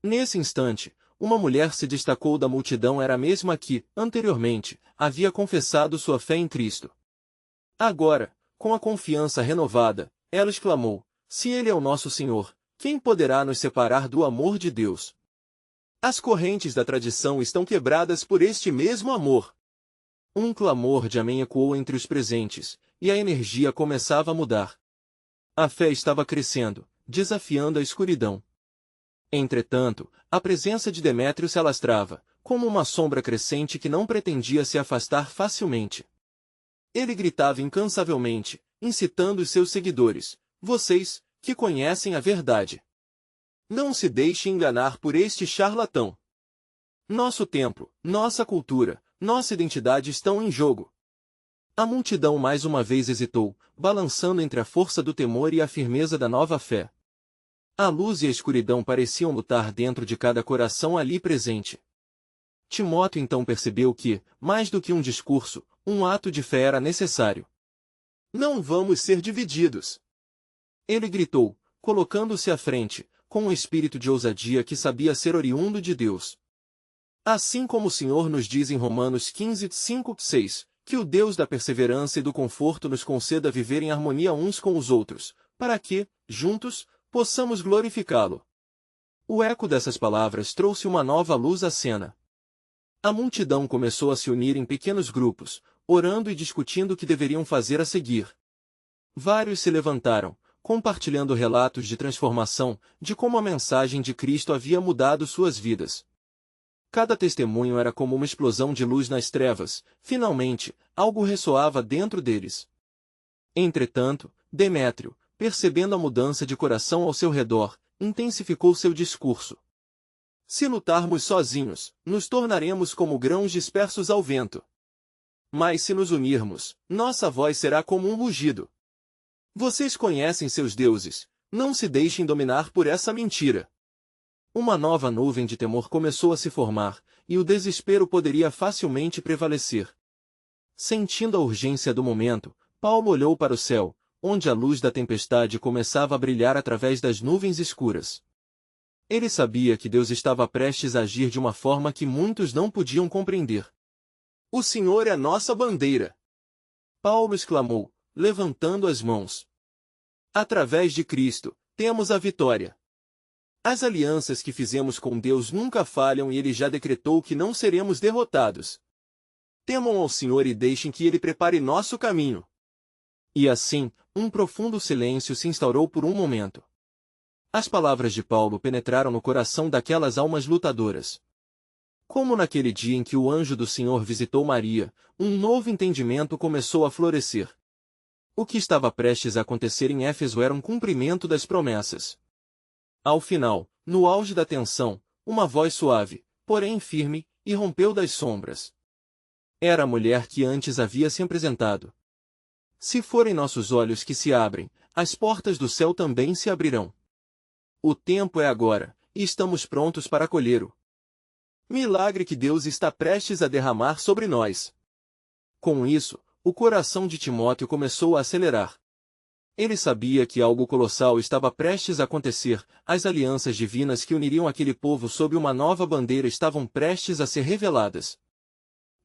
Speaker 1: Nesse instante, uma mulher se destacou da multidão, era a mesma que, anteriormente, havia confessado sua fé em Cristo. Agora, com a confiança renovada, ela exclamou: Se Ele é o nosso Senhor, quem poderá nos separar do amor de Deus? As correntes da tradição estão quebradas por este mesmo amor. Um clamor de amém ecoou entre os presentes, e a energia começava a mudar. A fé estava crescendo, desafiando a escuridão. Entretanto, a presença de Demétrio se alastrava, como uma sombra crescente que não pretendia se afastar facilmente. Ele gritava incansavelmente, incitando os seus seguidores: vocês, que conhecem a verdade, não se deixem enganar por este charlatão. Nosso templo, nossa cultura, nossa identidade estão em jogo. A multidão mais uma vez hesitou, balançando entre a força do temor e a firmeza da nova fé. A luz e a escuridão pareciam lutar dentro de cada coração ali presente. Timóteo então percebeu que, mais do que um discurso, um ato de fé era necessário. Não vamos ser divididos! Ele gritou, colocando-se à frente, com um espírito de ousadia que sabia ser oriundo de Deus. Assim como o Senhor nos diz em Romanos 15, 5, 6, que o Deus da perseverança e do conforto nos conceda viver em harmonia uns com os outros, para que, juntos, possamos glorificá-lo. O eco dessas palavras trouxe uma nova luz à cena. A multidão começou a se unir em pequenos grupos, orando e discutindo o que deveriam fazer a seguir. Vários se levantaram, compartilhando relatos de transformação, de como a mensagem de Cristo havia mudado suas vidas. Cada testemunho era como uma explosão de luz nas trevas. Finalmente, algo ressoava dentro deles. Entretanto, Demétrio, percebendo a mudança de coração ao seu redor, intensificou seu discurso. Se lutarmos sozinhos, nos tornaremos como grãos dispersos ao vento. Mas se nos unirmos, nossa voz será como um rugido. Vocês conhecem seus deuses, não se deixem dominar por essa mentira. Uma nova nuvem de temor começou a se formar, e o desespero poderia facilmente prevalecer. Sentindo a urgência do momento, Paulo olhou para o céu, onde a luz da tempestade começava a brilhar através das nuvens escuras. Ele sabia que Deus estava prestes a agir de uma forma que muitos não podiam compreender. O Senhor é a nossa bandeira! Paulo exclamou, levantando as mãos. Através de Cristo, temos a vitória. As alianças que fizemos com Deus nunca falham e Ele já decretou que não seremos derrotados. Temam ao Senhor e deixem que Ele prepare nosso caminho. E assim, um profundo silêncio se instaurou por um momento. As palavras de Paulo penetraram no coração daquelas almas lutadoras. Como naquele dia em que o anjo do Senhor visitou Maria, um novo entendimento começou a florescer. O que estava prestes a acontecer em Éfeso era um cumprimento das promessas. Ao final, no auge da tensão, uma voz suave, porém firme, irrompeu das sombras. Era a mulher que antes havia se apresentado. Se forem nossos olhos que se abrem, as portas do céu também se abrirão. O tempo é agora, e estamos prontos para acolhê-lo. Milagre que Deus está prestes a derramar sobre nós. Com isso, o coração de Timóteo começou a acelerar. Ele sabia que algo colossal estava prestes a acontecer, as alianças divinas que uniriam aquele povo sob uma nova bandeira estavam prestes a ser reveladas.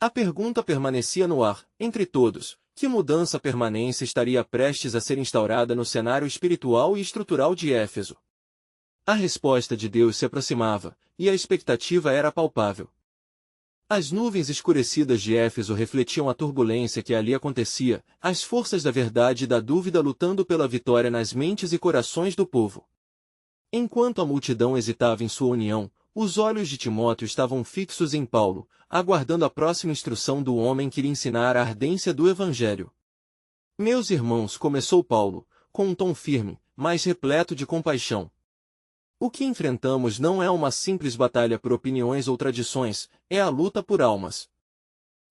Speaker 1: A pergunta permanecia no ar, entre todos: que mudança permanente estaria prestes a ser instaurada no cenário espiritual e estrutural de Éfeso? A resposta de Deus se aproximava, e a expectativa era palpável. As nuvens escurecidas de Éfeso refletiam a turbulência que ali acontecia, as forças da verdade e da dúvida lutando pela vitória nas mentes e corações do povo. Enquanto a multidão hesitava em sua união, os olhos de Timóteo estavam fixos em Paulo, aguardando a próxima instrução do homem que lhe ensinara a ardência do Evangelho. Meus irmãos, começou Paulo, com um tom firme, mas repleto de compaixão. O que enfrentamos não é uma simples batalha por opiniões ou tradições, é a luta por almas.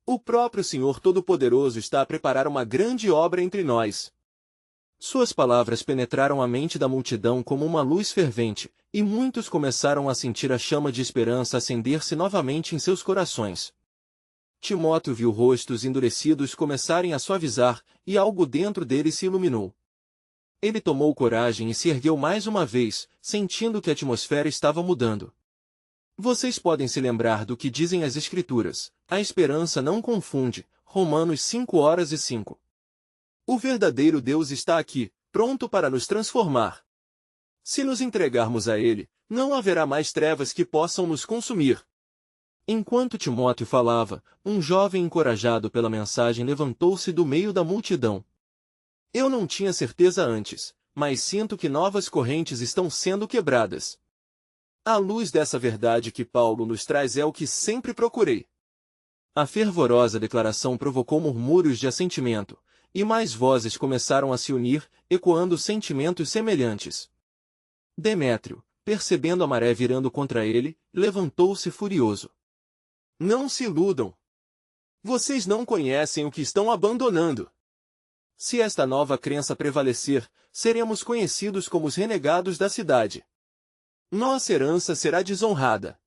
Speaker 1: O próprio Senhor Todo-Poderoso está a preparar uma grande obra entre nós. Suas palavras penetraram a mente da multidão como uma luz fervente, e muitos começaram a sentir a chama de esperança acender-se novamente em seus corações. Timóteo viu rostos endurecidos começarem a suavizar, e algo dentro dele se iluminou. Ele tomou coragem e se ergueu mais uma vez, sentindo que a atmosfera estava mudando. Vocês podem se lembrar do que dizem as Escrituras: a esperança não confunde. Romanos 5:5. O verdadeiro Deus está aqui, pronto para nos transformar. Se nos entregarmos a ele, não haverá mais trevas que possam nos consumir. Enquanto Timóteo falava, um jovem encorajado pela mensagem levantou-se do meio da multidão. Eu não tinha certeza antes, mas sinto que novas correntes estão sendo quebradas. A luz dessa verdade que Paulo nos traz é o que sempre procurei. A fervorosa declaração provocou murmúrios de assentimento, e mais vozes começaram a se unir, ecoando sentimentos semelhantes. Demétrio, percebendo a maré virando contra ele, levantou-se furioso. Não se iludam. Vocês não conhecem o que estão abandonando. Se esta nova crença prevalecer, seremos conhecidos como os renegados da cidade. Nossa herança será desonrada.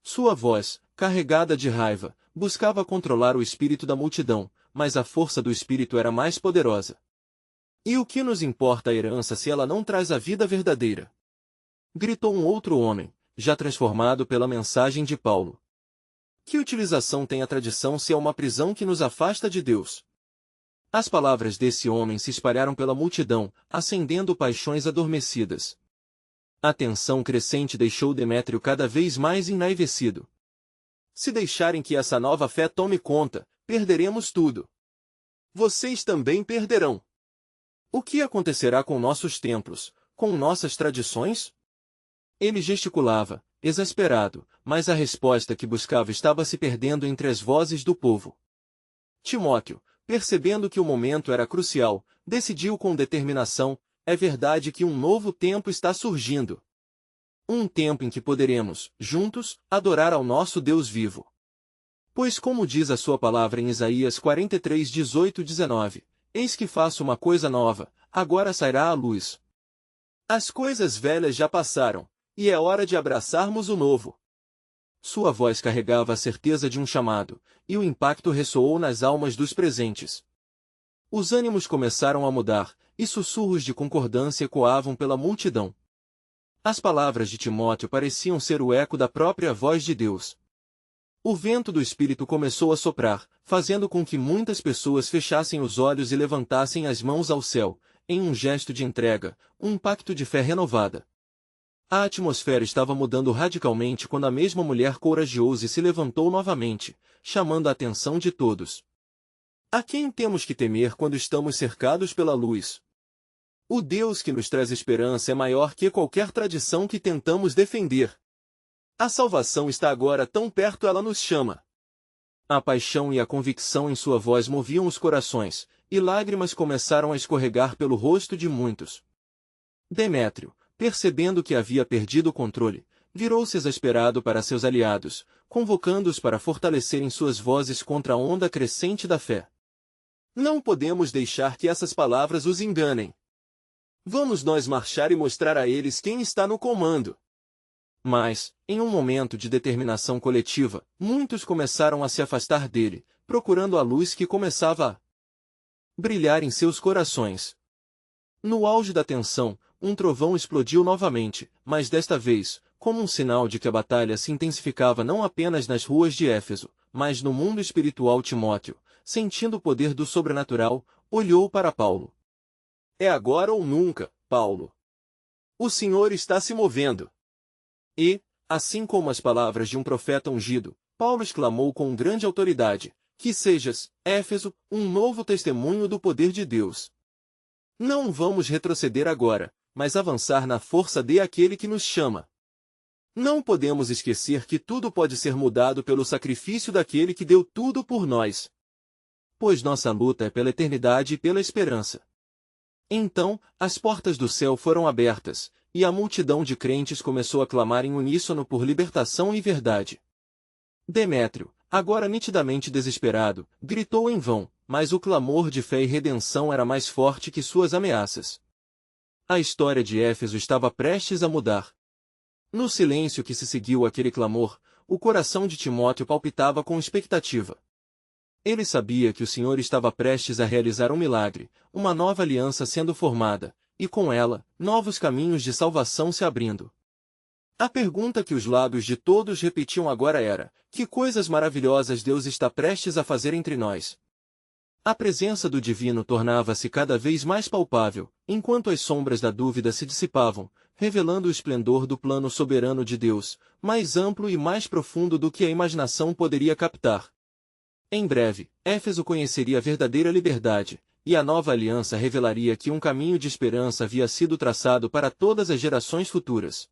Speaker 1: Sua voz, carregada de raiva, buscava controlar o espírito da multidão, mas a força do espírito era mais poderosa. E o que nos importa a herança se ela não traz a vida verdadeira? Gritou um outro homem, já transformado pela mensagem de Paulo. Que utilização tem a tradição se é uma prisão que nos afasta de Deus? As palavras desse homem se espalharam pela multidão, acendendo paixões adormecidas. A tensão crescente deixou Demétrio cada vez mais enraivecido. Se deixarem que essa nova fé tome conta, perderemos tudo. Vocês também perderão. O que acontecerá com nossos templos, com nossas tradições? Ele gesticulava, exasperado, mas a resposta que buscava estava se perdendo entre as vozes do povo. Timóteo, percebendo que o momento era crucial, decidiu com determinação: é verdade que um novo tempo está surgindo. Um tempo em que poderemos, juntos, adorar ao nosso Deus vivo. Pois como diz a sua palavra em Isaías 43, 18-19, eis que faço uma coisa nova, agora sairá à luz. As coisas velhas já passaram, e é hora de abraçarmos o novo. Sua voz carregava a certeza de um chamado, e o impacto ressoou nas almas dos presentes. Os ânimos começaram a mudar, e sussurros de concordância ecoavam pela multidão. As palavras de Timóteo pareciam ser o eco da própria voz de Deus. O vento do Espírito começou a soprar, fazendo com que muitas pessoas fechassem os olhos e levantassem as mãos ao céu, em um gesto de entrega, um pacto de fé renovada. A atmosfera estava mudando radicalmente quando a mesma mulher corajosa se levantou novamente, chamando a atenção de todos. A quem temos que temer quando estamos cercados pela luz? O Deus que nos traz esperança é maior que qualquer tradição que tentamos defender. A salvação está agora tão perto, ela nos chama. A paixão e a convicção em sua voz moviam os corações, e lágrimas começaram a escorregar pelo rosto de muitos. Demétrio, percebendo que havia perdido o controle, virou-se exasperado para seus aliados, convocando-os para fortalecerem suas vozes contra a onda crescente da fé. Não podemos deixar que essas palavras os enganem. Vamos nós marchar e mostrar a eles quem está no comando. Mas, em um momento de determinação coletiva, muitos começaram a se afastar dele, procurando a luz que começava a brilhar em seus corações. No auge da tensão, um trovão explodiu novamente, mas desta vez, como um sinal de que a batalha se intensificava não apenas nas ruas de Éfeso, mas no mundo espiritual. Timóteo, sentindo o poder do sobrenatural, olhou para Paulo. É agora ou nunca, Paulo. O Senhor está se movendo. E, assim como as palavras de um profeta ungido, Paulo exclamou com grande autoridade: que sejas, Éfeso, um novo testemunho do poder de Deus. Não vamos retroceder agora, mas avançar na força daquele que nos chama. Não podemos esquecer que tudo pode ser mudado pelo sacrifício daquele que deu tudo por nós. Pois nossa luta é pela eternidade e pela esperança. Então, as portas do céu foram abertas, e a multidão de crentes começou a clamar em uníssono por libertação e verdade. Demétrio, agora nitidamente desesperado, gritou em vão, mas o clamor de fé e redenção era mais forte que suas ameaças. A história de Éfeso estava prestes a mudar. No silêncio que se seguiu àquele clamor, o coração de Timóteo palpitava com expectativa. Ele sabia que o Senhor estava prestes a realizar um milagre, uma nova aliança sendo formada, e com ela, novos caminhos de salvação se abrindo. A pergunta que os lábios de todos repetiam agora era: que coisas maravilhosas Deus está prestes a fazer entre nós? A presença do divino tornava-se cada vez mais palpável, enquanto as sombras da dúvida se dissipavam, revelando o esplendor do plano soberano de Deus, mais amplo e mais profundo do que a imaginação poderia captar. Em breve, Éfeso conheceria a verdadeira liberdade, e a nova aliança revelaria que um caminho de esperança havia sido traçado para todas as gerações futuras.